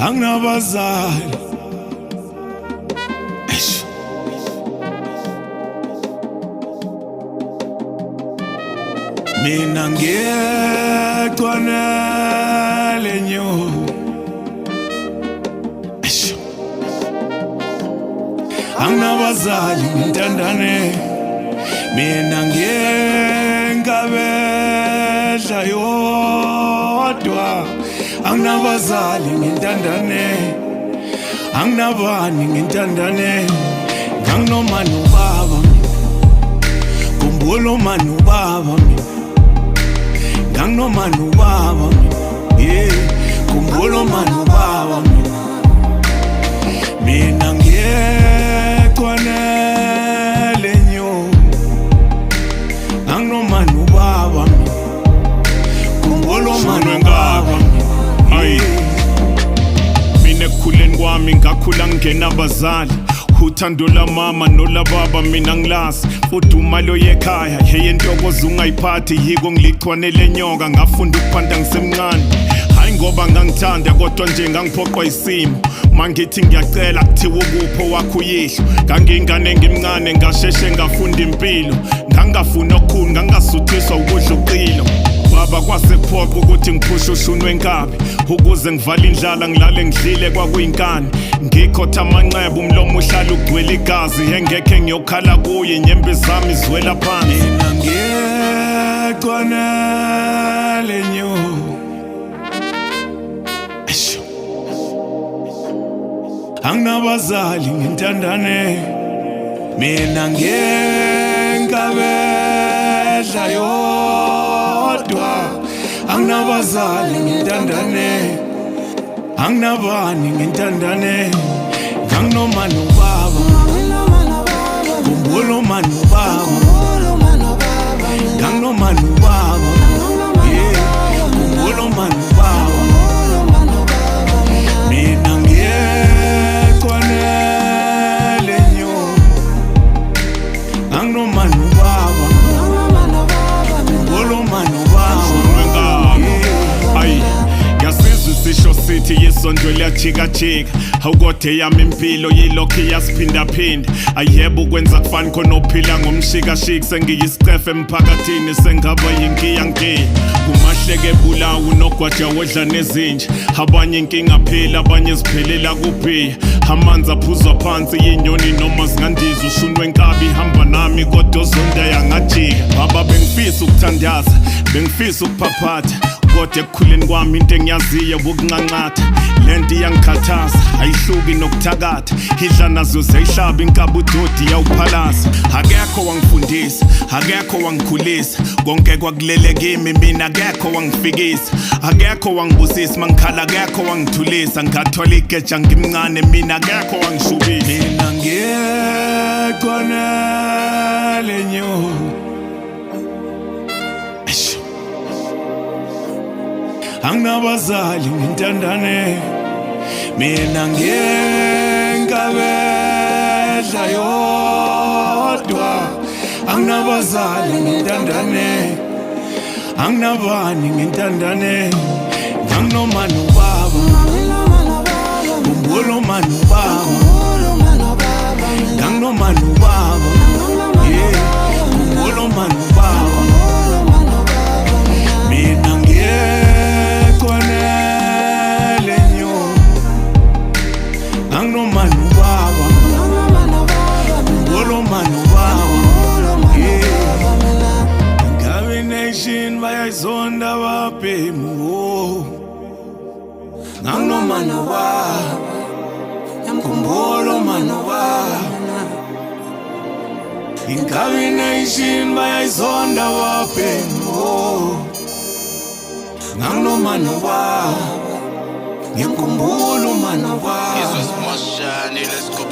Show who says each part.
Speaker 1: anginabazali. Mina ngiyecwanele nyo, anginabazali ngintandane. Mina ngiyengabedla yodwa, anginabazali ngintandane. Anginabani ngintandane, nganginoma nobaba, khumbula uma nobaba mina. Nganginoma nobaba mina, khumbula uma nobaba mina. Mina ngiyecwanele nyo, nganginoma nobaba mina, khumbula uma nobaba mina.
Speaker 2: Mina ekukhuleni kwami ngakhula ngingenabazali, uthando la mama nola baba mina ngilazi. Futhi umalo yekhaya yentokozo ungayiphathi, yiko ngilichwanele nyoka. Ngafunda ukuphanda ngisemncane, hayi ngoba ngangithanda kodwa nje ngangiphoqwa isimo. Mangithi ngiyacela kuthiwa ukupho wakho uyihlo. Ngangingane ngimncane ngasheshe ngafunda impilo, ngangafuna okukhulu ngangasuthiswa ukudla uqilo. Baba kwasekuphoqa ukuthi ngiphushe ushuni wenkabi, ukuze ngivale indlala ngilale ngidlile kwakuyinkani. Ngikhotha amanxeba umlomo uhlala ugcwele igazi, engekhe ngiyokhala kuye inyembe zami zwela phansi.
Speaker 1: Mina ngiyecwanele nyo, anginabazali ngintandane. Mina ngiyengabedla yodwa, anginabazali ngintandane. Anginabani ngintandane, nganginoma nobaba, khumbula uma nobaba. Nganginoma nobaba, khumbula uma nobaba. Mina ngiyecwanele nyo, nganginoma nobaba, khumbula uma nobaba.
Speaker 2: Ayi yasizwe sisho sithi yisonto liyajikajika, awukode yami impilo yilokhu iyasiphindaphinda. Ayebo ukwenza kufani khona uphila ngomshikashiki, sengiyisicefe emphakathini sengaba yinkiyankiya. Kumahleke bulawu nogwaja wodla nezinja, abanye inkinga phela abanye ziphelela kuphiya. Amanzi aphuzwa phansi yinyoni noma zingandizwa, ushuni wenkabi ihamba nami kodwa uzonda yangajika. Baba bengifisa ukuthandaza, bengifisa ukuphaphatha, kodwa ekukhuleni kwami into engiyaziyo ukunqanqatha. Lento iyangikhathaza ayihluki nokuthakatha, idla nazo ziyayihlaba inkabi udodi yawuphalaza. Akekho wangifundisa, akekho wangikhulisa, konke kwakulele kimi mina akekho wangifikisa. Akekho wangibusisa mangikhala, akekho wangithulisa. Ngathola igeja ngimncane mina akekho wangishubisa.
Speaker 1: Mina ngiyecwanele nyo, anginabazali ngintandane. Mina ngiyengabedla yodwa, anginabazali ngintandane. Anginabani ngintandane, nganginoma nobaba, khumbula uma nobaba. Nganginoma nobaba, khumbula uma nobaba. Mina ngiyecwanele nyo, nganginoma nobaba, khumbula uma nobaba. Ngabe nation bayayizonda ababhemu, nganginoma nobaba, khumbula uma nobaba. Ngabe nation bayayizonda ababhemu, nganginoma nobaba, ngikhumbula uma nobaba.
Speaker 3: Let's go,